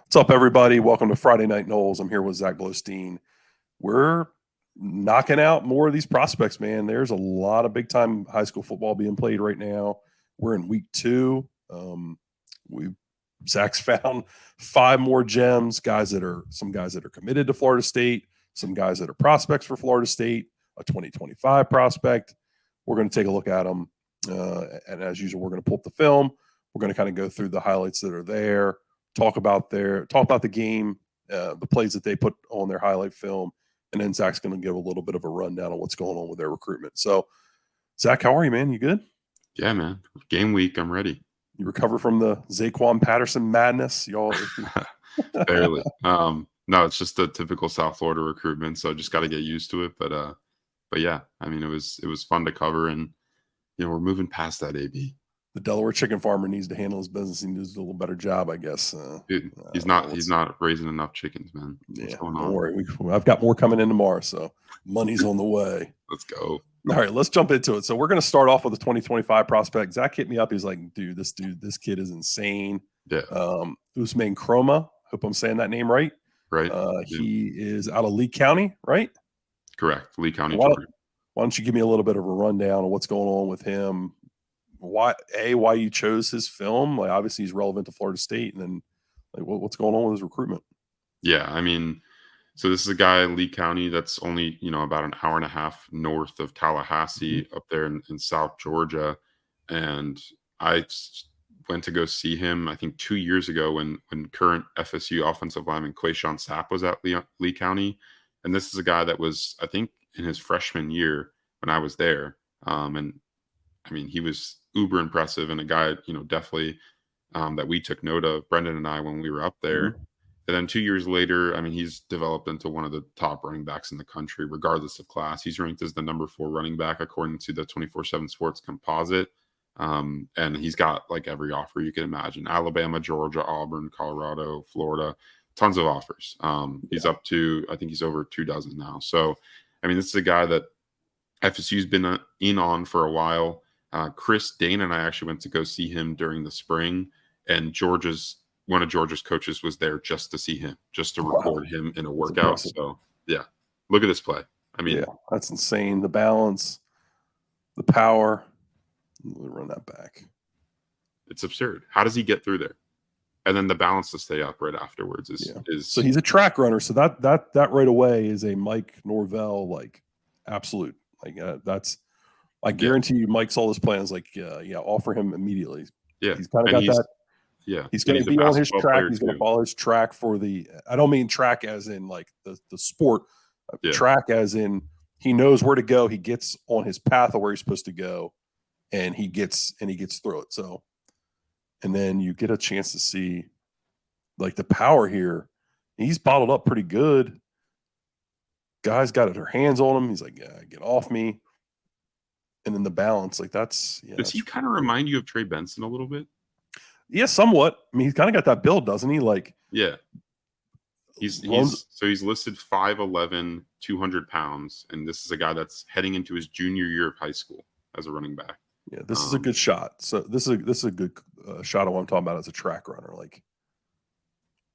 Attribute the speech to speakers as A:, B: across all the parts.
A: What's up, everybody? Welcome to Friday Night Noles. I'm here with Zach Blostein. We're knocking out more of these prospects, man. There's a lot of big-time high school football being played right now. We're in week 2. Zach's found 5 more gems, some guys that are committed to Florida State, some guys that are prospects for Florida State, a 2025 prospect. We're going to take a look at them. And as usual, we're going to pull up the film. We're going to kind of go through the highlights that are there. Talk about the game, the plays that they put on their highlight film, and then Zach's going to give a little bit of a rundown on what's going on with their recruitment. So, Zach, how are you, man? You good?
B: Yeah, man. Game week, I'm ready.
A: You recover from the Zaquan Patterson madness? Y'all
B: barely. No, it's just a typical South Florida recruitment, so just got to get used to it. But yeah, I mean, it was fun to cover, and we're moving past that. AB.
A: The Delaware chicken farmer needs to handle his business. He needs to do a little better job, I guess.
B: Dude, he's not raising enough chickens, man.
A: What's going on? Don't worry. I've got more coming in tomorrow, so money's on the way.
B: Let's go.
A: All right, let's jump into it. So we're going to start off with the 2025 prospect. Zach hit me up. He's like, this kid is insane.
B: Yeah.
A: Ousmane Kromah. Hope I'm saying that name right.
B: Right.
A: He is out of Lee County, right?
B: Correct. Lee County.
A: Why don't you give me a little bit of a rundown of what's going on with him? Why you chose his film? Like, obviously he's relevant to Florida State, and then like what's going on with his recruitment?
B: Yeah, I mean, so this is a guy in Lee County that's only about an hour and a half north of Tallahassee, up there in South Georgia, and I went to go see him I think 2 years ago when current FSU offensive lineman Quayshawn Sapp was at Lee County, and this is a guy that was I think in his freshman year when I was there, and I mean he was uber impressive and a guy definitely that we took note of, Brendan and I, when we were up there.
A: Mm-hmm.
B: And then 2 years later, I mean, he's developed into one of the top running backs in the country, regardless of class. He's ranked as the number 4 running back according to the 24/7 Sports Composite. And he's got like every offer you can imagine: Alabama, Georgia, Auburn, Colorado, Florida, tons of offers. He's up to, I think he's over 2 dozen now. So, I mean, this is a guy that FSU's been in on for a while. Chris Dane and I actually went to go see him during the spring, and one of Georgia's coaches was there just to see him, just to record him in a workout. So, yeah, look at this play. I mean,
A: yeah, that's insane. The balance, the power. Let me run that back.
B: It's absurd. How does he get through there? And then the balance to stay up right afterwards is.
A: So he's a track runner. So that right away is a Mike Norvell like absolute. Like that's. I guarantee you, Mike saw this plan. Is like, offer him immediately.
B: Yeah,
A: he's kind of got that.
B: Yeah,
A: he's going to be on his track. He's going to follow his track for the. I don't mean track as in like the sport. Track as in he knows where to go. He gets on his path of where he's supposed to go, and he gets through it. So, and then you get a chance to see like the power here. He's bottled up pretty good. Guys got their hands on him. He's like, get off me. And then the balance, like that's. Yeah,
B: does he kind of remind you of Trey Benson a little bit?
A: Yeah, somewhat. I mean, he's kind of got that build, doesn't he? Like,
B: yeah. He's listed 5'11", 200 pounds, and this is a guy that's heading into his junior year of high school as a running back.
A: Yeah, this is a good shot. So this is a good shot of what I'm talking about as a track runner. Like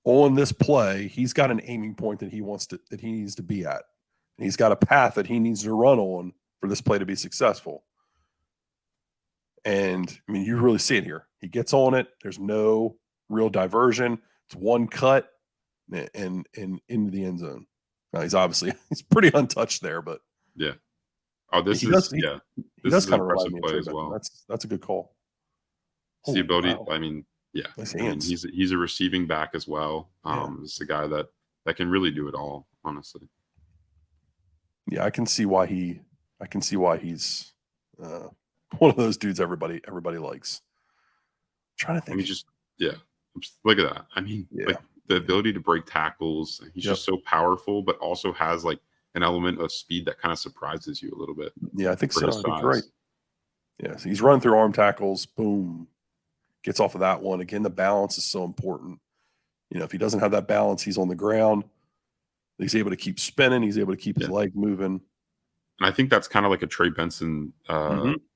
A: on this play, he's got an aiming point that he needs to be at, and he's got a path that he needs to run on for this play to be successful. And I mean, you really see it here. He gets on it. There's no real diversion. It's one cut and into the end zone. Now he's pretty untouched there, but
B: yeah. Oh, this is kind of impressive play as well.
A: That's a good call.
B: It's the ability. Wow. I mean, yeah.
A: Nice
B: hands. He's a receiving back as well. This is a guy that can really do it all, honestly.
A: Yeah, I can see why he's one of those dudes everybody likes. I'm trying to think.
B: Look at that. I mean, like the ability to break tackles. He's just so powerful, but also has like an element of speed that kind of surprises you a little bit.
A: Yeah, I think so. I think you're right. Yeah, so he's running through arm tackles. Boom, gets off of that one. Again, the balance is so important. If he doesn't have that balance, he's on the ground. He's able to keep spinning. He's able to keep his leg moving.
B: And I think that's kind of like a Trey Benson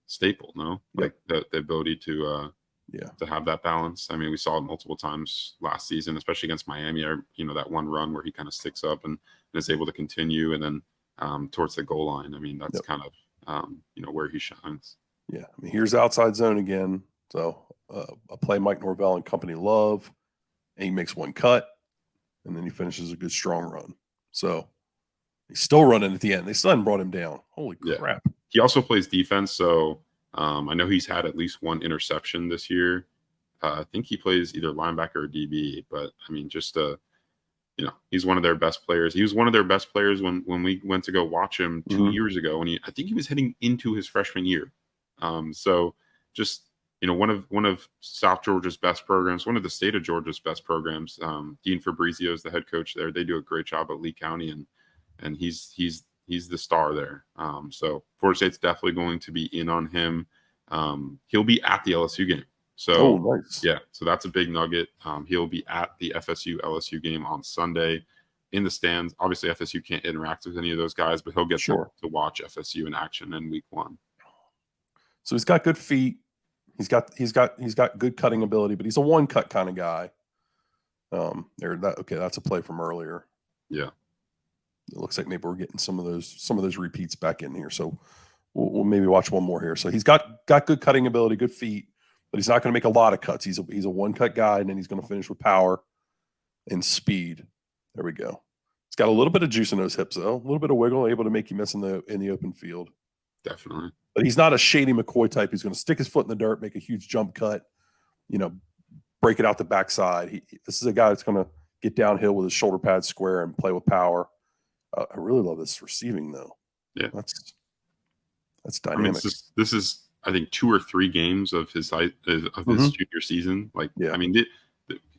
B: staple, no? Like the ability to to have that balance. I mean, we saw it multiple times last season, especially against Miami. That one run where he kind of sticks up and is able to continue, and then towards the goal line. I mean, that's kind of where he shines.
A: Yeah, I mean, here's outside zone again. So a play Mike Norvell and company love, and he makes one cut, and then he finishes a good strong run. So he's still running at the end. They still haven't brought him down. Holy crap!
B: He also plays defense, so I know he's had at least one interception this year. I think he plays either linebacker or DB, but I mean, just he's one of their best players. He was one of their best players when we went to go watch him 2 years ago, and I think he was heading into his freshman year. So just one of South Georgia's best programs, one of the state of Georgia's best programs. Dean Fabrizio is the head coach there. They do a great job at Lee County, and he's the star there. So Florida State's definitely going to be in on him. He'll be at the LSU game. So
A: nice.
B: Yeah, so that's a big nugget. He'll be at the FSU LSU game on Sunday in the stands. Obviously, FSU can't interact with any of those guys, but he'll get to watch FSU in action in week 1.
A: So he's got good feet. He's got good cutting ability, but he's a one cut kind of guy. That's a play from earlier.
B: Yeah.
A: It looks like maybe we're getting some of those repeats back in here. So we'll maybe watch one more here. So he's got good cutting ability, good feet, but he's not going to make a lot of cuts. He's a one cut guy, and then he's going to finish with power and speed. There we go. He's got a little bit of juice in those hips, though. A little bit of wiggle, able to make you miss in the open field.
B: Definitely.
A: But he's not a Shady McCoy type. He's going to stick his foot in the dirt, make a huge jump cut, break it out the backside. This is a guy that's going to get downhill with his shoulder pads square and play with power. I really love this receiving, though.
B: Yeah,
A: that's dynamic.
B: This is I think 2 or 3 games of his junior season. I mean,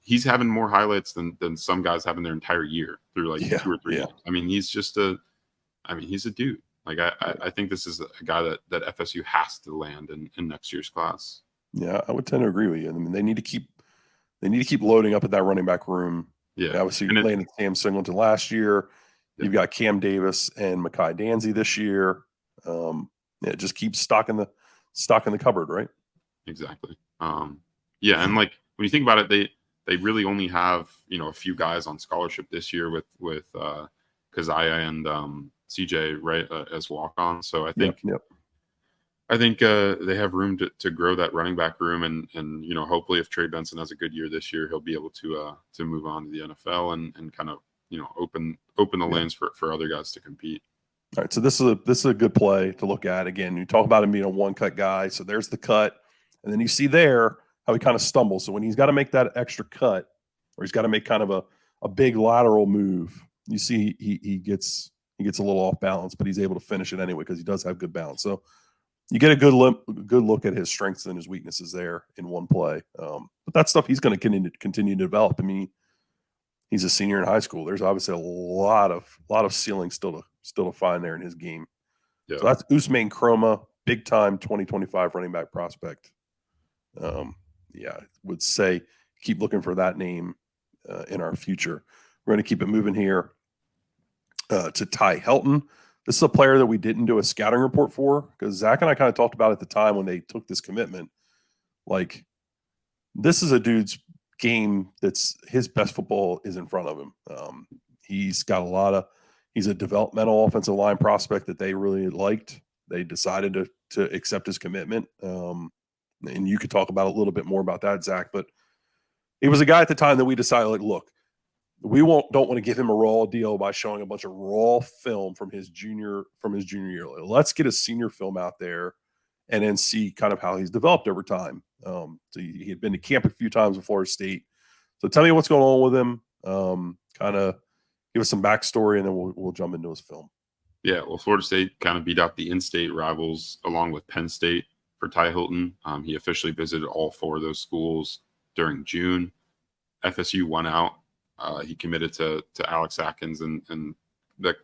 B: he's having more highlights than some guys have in their entire year through 2 or 3 games. I mean, he's a dude. I think this is a guy that FSU has to land in next year's class.
A: Yeah, I would tend to agree with you. I mean, they need to keep loading up at that running back room.
B: Yeah,
A: obviously you landed Sam Singleton last year. You've got Cam Davis and Mekhi Danzy this year. Just keep stocking the cupboard, right?
B: Exactly. And when you think about it, they really only have a few guys on scholarship this year with Keziah and CJ right as walk-on. So I think they have room to grow that running back room, and hopefully if Trey Benson has a good year this year, he'll be able to move on to the NFL and kind of open the lanes for other guys to compete.
A: All right, so this is a good play to look at. Again, you talk about him being a one cut guy, so there's the cut, and then you see there how he kind of stumbles. So when he's got to make that extra cut, or he's got to make kind of a big lateral move, you see he gets a little off balance, but he's able to finish it anyway because he does have good balance. So you get a good look at his strengths and his weaknesses there in one play. But that stuff he's going to continue to develop. I mean, he's a senior in high school. There's obviously a lot of ceiling still to find there in his game. Yeah. So that's Ousmane Kromah, big time 2025 running back prospect. I would say keep looking for that name in our future. We're going to keep it moving here to Tye Hylton. This is a player that we didn't do a scouting report for because Zach and I kind of talked about at the time when they took this commitment. This is a dude's game that's his best football is in front of him. He's got he's a developmental offensive line prospect that they really liked. They decided to accept his commitment. And you could talk about a little bit more about that, Zach, but he was a guy at the time that we decided, look, we don't want to give him a raw deal by showing a bunch of raw film from his junior year. Let's get a senior film out there and then see kind of how he's developed over time. So he had been to camp a few times with Florida State. So tell me what's going on with him. Kind of give us some backstory, and then we'll jump into his film.
B: Yeah, well, Florida State kind of beat out the in-state rivals along with Penn State for Tye Hylton. He officially visited all 4 of those schools during June. FSU won out. He committed to Alex Atkins and the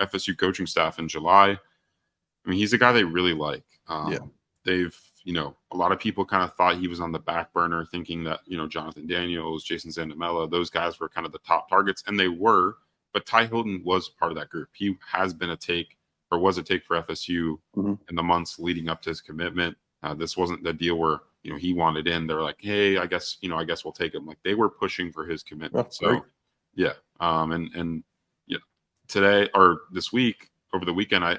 B: FSU coaching staff in July. I mean, he's a guy they really like. They've, a lot of people kind of thought he was on the back burner, thinking that, Jonathan Daniels, Jason Zandamela, those guys were kind of the top targets, and they were. But Tye Hylton was part of that group. He has been was a take for FSU in the months leading up to his commitment. This wasn't the deal where, he wanted in. They're like, hey, I guess we'll take him. Like, they were pushing for his commitment. So
A: great.
B: yeah. And today or this week, over the weekend, I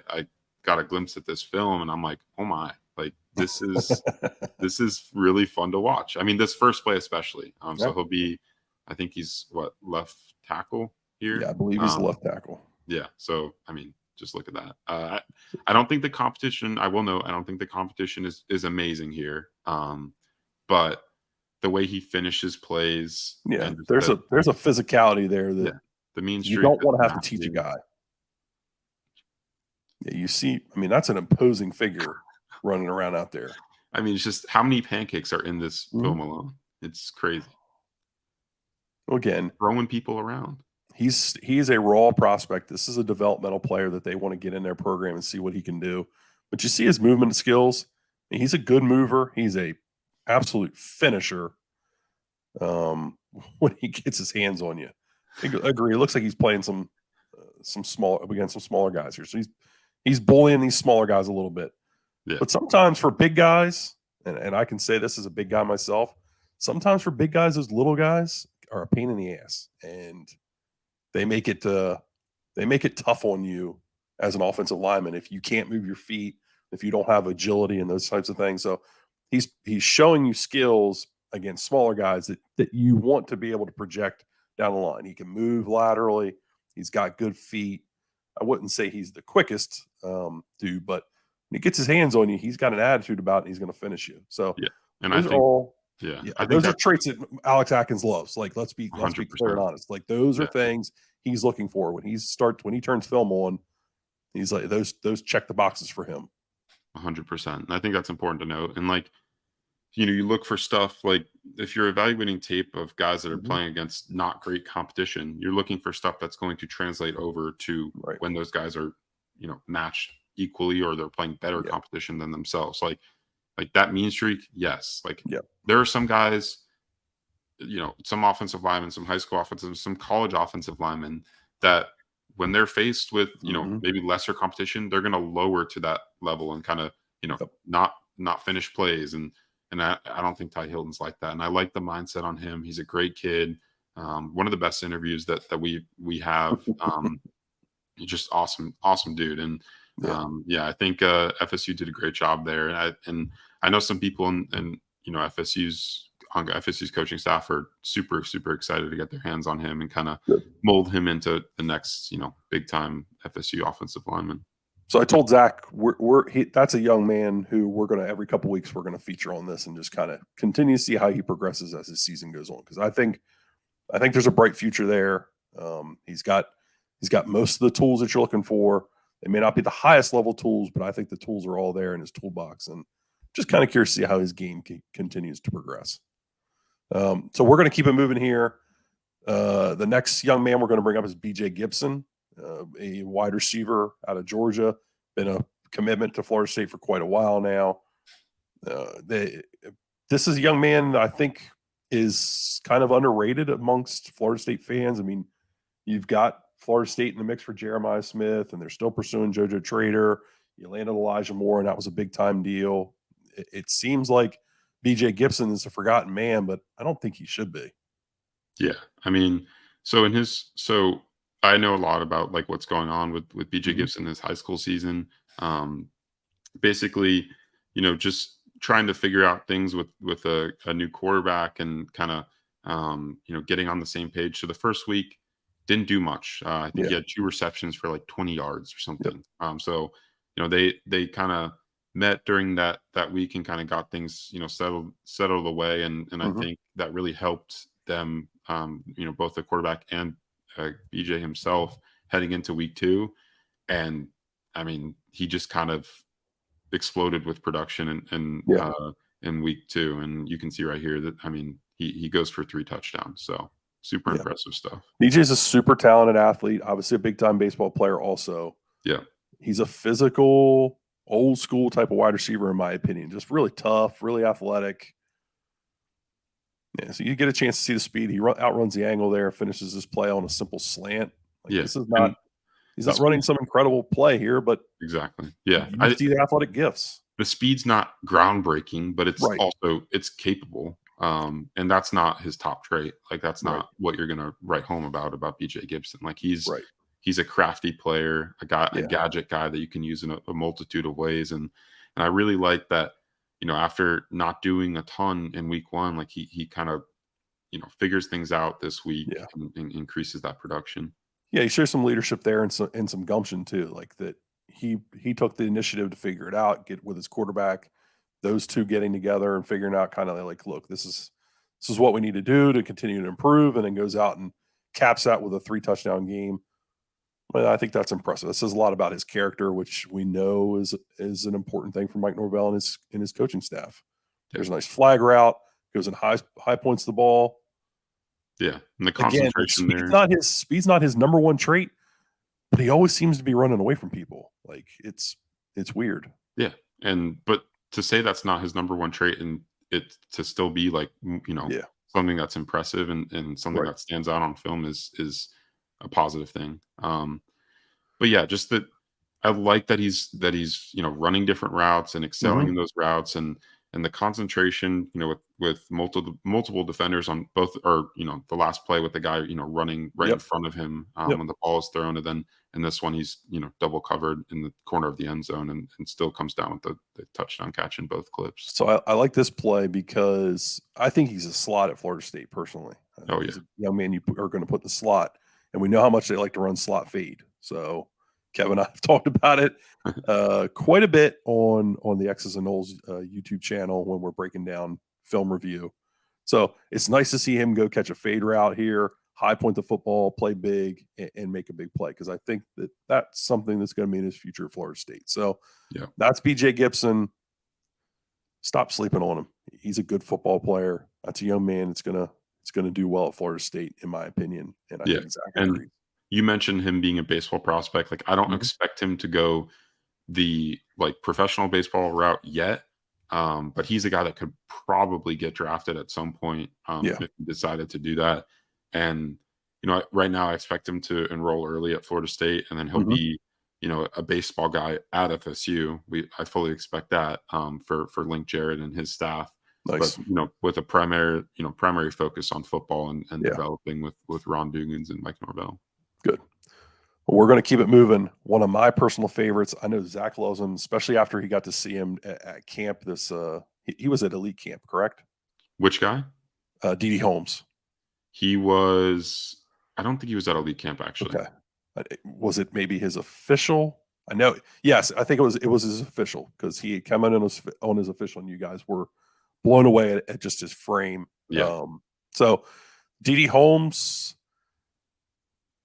B: got a glimpse at this film, and I'm like, oh my, like this is really fun to watch. I mean, this first play especially. So he'll be, I think he's left tackle here.
A: Yeah, I believe he's left tackle.
B: Yeah. So I mean, just look at that. I don't think the competition. I will note, I don't think the competition is amazing here. But the way he finishes plays,
A: there's a physicality there that
B: the mean streak
A: you don't want to have to teach a guy. Yeah, you see, I mean, that's an imposing figure running around out there.
B: I mean, it's just how many pancakes are in this film alone. It's crazy.
A: Again,
B: throwing people around.
A: He's a raw prospect. This is a developmental player that they want to get in their program and see what he can do. But you see his movement skills. He's a good mover. He's a absolute finisher. When he gets his hands on you, I agree. It looks like he's playing some smaller guys here. So he's bullying these smaller guys a little bit. Yeah. But sometimes for big guys, and I can say this as a big guy myself, sometimes for big guys, those little guys are a pain in the ass, and they make it tough on you as an offensive lineman if you can't move your feet, if you don't have agility and those types of things. So he's showing you skills against smaller guys that you want to be able to project down the line. He can move laterally. He's got good feet. I wouldn't say he's the quickest dude, but when he gets his hands on you, he's got an attitude about it, and he's going to finish you. So
B: yeah, and
A: those
B: I think
A: those are traits that Alex Atkins loves. Like, let's be clear and honest. Like, those are things he's looking for when he turns film on. He's like, those check the boxes for him.
B: 100%. And I think that's important to note. And like, you look for stuff like, if you're evaluating tape of guys that are playing against not great competition, you're looking for stuff that's going to translate over to when those guys are, matched equally, or they're playing better competition than themselves. Like that mean streak. Yes. Like there are some guys, some offensive linemen, some high school offensive, some college offensive linemen that when they're faced with, maybe lesser competition, they're going to lower to that level and kind of, not finish plays. And I don't think Tye Hylton's like that. And I like the mindset on him. He's a great kid. One of the best interviews that we have. He's just awesome dude. And I think FSU did a great job there. And I know some people in FSU's coaching staff are super, super excited to get their hands on him and kind of mold him into the next, big time FSU offensive lineman.
A: So I told Zach, that's a young man who every couple of weeks we're gonna feature on this and just kind of continue to see how he progresses as his season goes on, because I think there's a bright future there. He's got most of the tools that you're looking for. They may not be the highest level tools, but I think the tools are all there in his toolbox, and just kind of curious to see how his game continues to progress. So we're going to keep it moving here. The next young man we're going to bring up is BJ Gibson, a wide receiver out of Georgia, been a commitment to Florida State for quite a while now. This is a young man I think is kind of underrated amongst Florida State fans. I mean, you've got Florida State in the mix for Jeremiah Smith, and they're still pursuing JoJo Trader. You landed Elijah Moore, and that was a big-time deal. It seems like BJ Gibson is a forgotten man, but I don't think he should be.
B: Yeah. I mean, so I know a lot about like what's going on with BJ Gibson in his high school season. Basically, just trying to figure out things with a new quarterback and kind of, getting on the same page. So the first week didn't do much. I think he had 2 receptions for like 20 yards or something. So, they kind of met during that week and kind of got things, settled away. And I think that really helped them, both the quarterback and BJ himself heading into week 2. And I mean, he just kind of exploded with production in week 2. And you can see right here that, I mean, he goes for 3 touchdowns. So super impressive stuff.
A: BJ's a super talented athlete, obviously a big time baseball player also.
B: Yeah.
A: He's a physical, old school type of wide receiver, in my opinion. Just really tough, really athletic. Yeah, so you get a chance to see the speed. He outruns the angle there, finishes his play on a simple slant. This is not – he's not running some incredible play here, but
B: exactly. Yeah.
A: you see the athletic gifts.
B: the speed's not groundbreaking, but it's
A: Right.
B: also it's capable. And that's not his top trait. Like that's
A: Right.
B: not what you're gonna write home about BJ Gibson. Like he's
A: Right.
B: he's a crafty player, a
A: Yeah.
B: gadget guy that you can use in a multitude of ways. And I really like that, after not doing a ton in week one, like he kind of, figures things out this week
A: Yeah.
B: and increases that production.
A: Yeah, he shares some leadership there and some gumption too. Like that he took the initiative to figure it out, get with his quarterback, those two getting together and figuring out kind of like, look, this is what we need to do to continue to improve, and then goes out and caps that with a 3-touchdown game. Well, I think that's impressive. It says a lot about his character, which we know is an important thing for Mike Norvell and his coaching staff.
B: Yeah.
A: There's a nice flag route, goes in high points the ball.
B: Yeah, and the
A: Again,
B: concentration
A: speed's not his number one trait, but he always seems to be running away from people. Like it's weird.
B: Yeah, but to say that's not his number one trait and it to still be like
A: Yeah.
B: something that's impressive and something
A: Right.
B: that stands out on film is a positive thing. But yeah, just that I like that he's running different routes and excelling
A: Mhm.
B: in those routes and the concentration with multiple defenders on both, or the last play with the guy running right in
A: Yep.
B: front of him
A: Yep.
B: when the ball is thrown, and then in this one he's double covered in the corner of the end zone and still comes down with the touchdown catch in both clips.
A: So I like this play because I think he's a slot at Florida State personally. I
B: Oh
A: think
B: yeah,
A: he's a young man you are going to put in the slot, and we know how much they like to run slot fade. So Kevin and I have talked about it quite a bit on the X's and Noles YouTube channel when we're breaking down film review. So it's nice to see him go catch a fade route here, high point the football, play big, and make a big play, because I think that's something that's going to be in his future at Florida State. So
B: yeah.
A: that's BJ Gibson. Stop sleeping on him. He's a good football player. That's a young man. It's gonna do well at Florida State, in my opinion. And I
B: Yeah,
A: think Zach
B: and
A: agrees.
B: you mentioned him being a baseball prospect. Like, I don't
A: Mhm.
B: expect him to go the, professional baseball route yet, but he's a guy that could probably get drafted at some point,
A: Yeah.
B: if he decided to do that. And, right now I expect him to enroll early at Florida State, and then he'll
A: Mhm.
B: be, a baseball guy at FSU. I fully expect that, for Link Jarrett and his staff. But,
A: Nice.
B: with a primary focus on football and
A: Yeah.
B: developing with Ron Dugans and Mike Norvell.
A: Good. Well, we're gonna keep it moving. One of my personal favorites. I know Zach loves him, especially after he got to see him at camp. He was at elite camp, correct?
B: Which guy?
A: DD Holmes.
B: He was I don't think he was at elite camp, actually.
A: Okay. Was it maybe his official? I know. Yes, I think it was his official, because he had come in on his official, and you guys were blown away at just his frame.
B: Yeah.
A: So DD Holmes,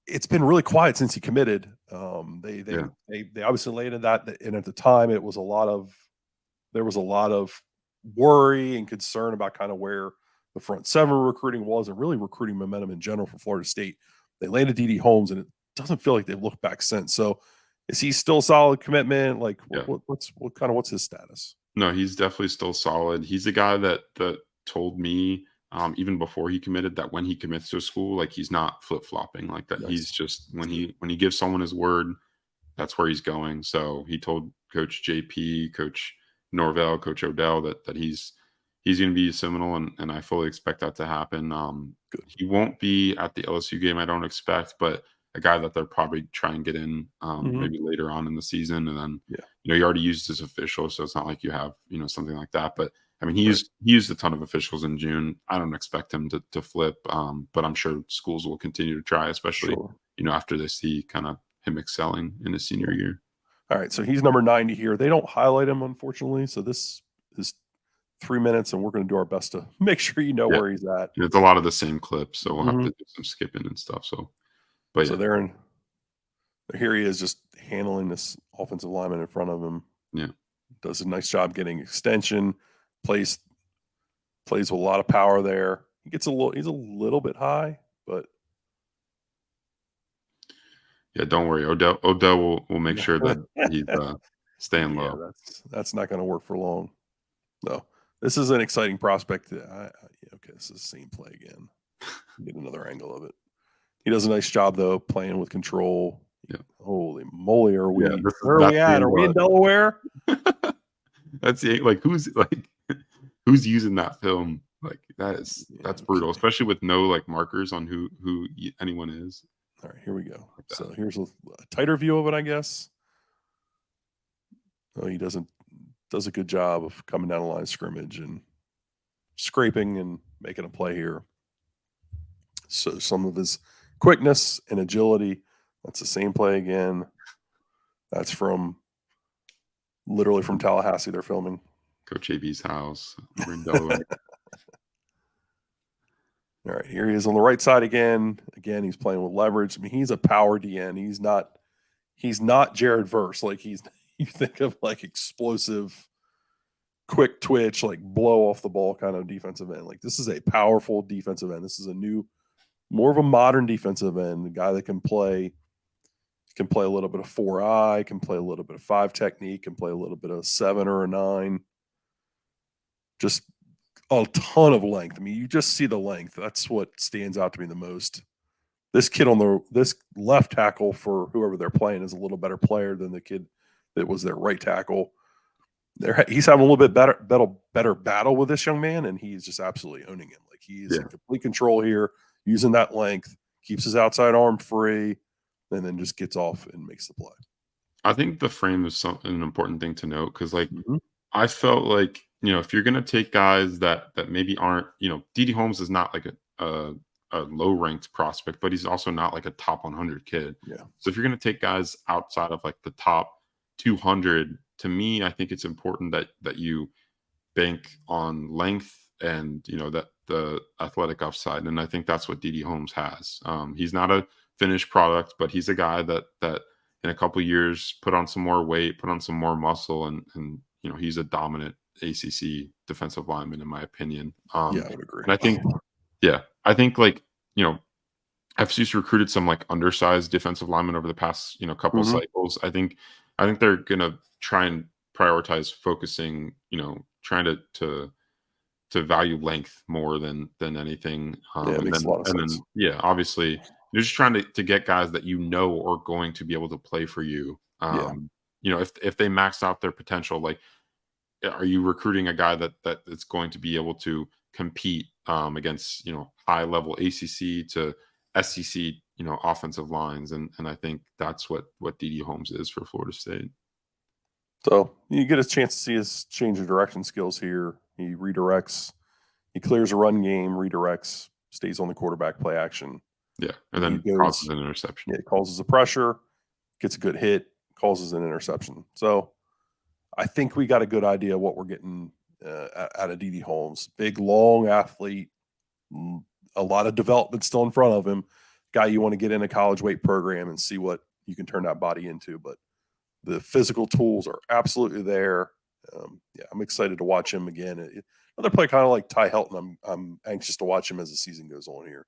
A: it's been really quiet since he committed.
B: Yeah.
A: They obviously laid in that, and at the time there was a lot of worry and concern about kind of where the front seven recruiting was, and really recruiting momentum in general for Florida State. They landed DD Holmes, and it doesn't feel like they've looked back since. So is he still a solid commitment? Like
B: Yeah.
A: what's his status?
B: No, he's definitely still solid. He's the guy that told me, even before he committed, that when he commits to a school, like, he's not flip-flopping like that.
A: Nice.
B: He's just when he gives someone his word, that's where he's going. So he told Coach JP, Coach Norvell, Coach Odell that he's going to be seminal, and I fully expect that to happen.
A: Good.
B: He won't be at the LSU game, I don't expect, but a guy that they'll probably try and get in, maybe later on in the season. And then,
A: Yeah.
B: he already used his official, so it's not like you have, something like that. But I mean, he
A: Right.
B: used a ton of officials in June. I don't expect him to flip, but I'm sure schools will continue to try, especially,
A: Sure.
B: after they see kind of him excelling in his senior year.
A: All right. So he's number 90 here. They don't highlight him, unfortunately. So this is 3 minutes, and we're going to do our best to make sure you know
B: Yeah.
A: where he's at.
B: It's a lot of the same clips, so we'll have
A: Mhm.
B: to do some skipping and stuff. So, but
A: So
B: yeah,
A: here he is, just handling this offensive lineman in front of him.
B: yeah,
A: Does a nice job getting extension, plays with a lot of power there. He's a little bit high, but
B: yeah. Don't worry, Odell will make sure that he's staying
A: yeah,
B: low.
A: that's not going to work for long. No, this is an exciting prospect. Okay, this is the same play again. Get another angle of it. He does a nice job though, playing with control.
B: Yeah.
A: Holy moly,
B: Yeah,
A: where are we at? Are we in Delaware?
B: That's it. Like who's using that film? Like that's brutal, especially with no like markers on who anyone is.
A: All right, here we go. So here's a tighter view of it, I guess. Oh, he does a good job of coming down the line of scrimmage and scraping and making a play here. So some of his quickness and agility. That's the same play again. That's literally from Tallahassee. They're filming.
B: Coach AB's house. We're in Delaware.
A: All right, here he is on the right side again. Again, he's playing with leverage. I mean, he's a power DN. He's not Jared Verse. Like you think of like explosive, quick twitch, like blow off the ball kind of defensive end. Like this is a powerful defensive end. This is more of a modern defensive end, a guy that can play a little bit of 4-eye, can play a little bit of 5 technique, can play a little bit of 7 or a 9. Just a ton of length. I mean, you just see the length. That's what stands out to me the most. This kid this left tackle for whoever they're playing is a little better player than the kid that was their right tackle. He's having a little bit better battle with this young man, and he's just absolutely owning him. Like he is in complete control here, using that length, keeps his outside arm free, and then just gets off and makes the play.
B: I think the frame is an important thing to note because, like, I felt like, if you're going to take guys that maybe aren't, DD Holmes is not like a low-ranked prospect, but he's also not like a top 100 kid.
A: Yeah.
B: So if you're going to take guys outside of like the top 200, to me, I think it's important that you bank on length and, that the athletic upside. And I think that's what DD Holmes has. He's not a finished product, but he's a guy that in a couple of years put on some more weight, put on some more muscle, and he's a dominant ACC defensive lineman in my opinion.
A: I would agree.
B: And I think like FSU's recruited some like undersized defensive linemen over the past couple cycles. I think they're gonna try and prioritize focusing, trying to value length more than anything.
A: It makes a lot of sense.
B: Obviously you're just trying to get guys that are going to be able to play for you. If they maxed out their potential, like, are you recruiting a guy that's going to be able to compete against high level ACC to SEC offensive lines, and I think that's what DD Holmes is for Florida State.
A: So you get a chance to see his change of direction skills here. He redirects, he clears a run game, redirects, stays on the quarterback, play action.
B: Yeah, and then causes an interception.
A: Yeah, it causes a pressure, gets a good hit, causes an interception. So I think we got a good idea of what we're getting out of DD Holmes. Big, long athlete, a lot of development still in front of him. Guy you want to get in a college weight program and see what you can turn that body into. But the physical tools are absolutely there. I'm excited to watch him again. Another play kind of like Tye Hylton. I'm anxious to watch him as the season goes on here.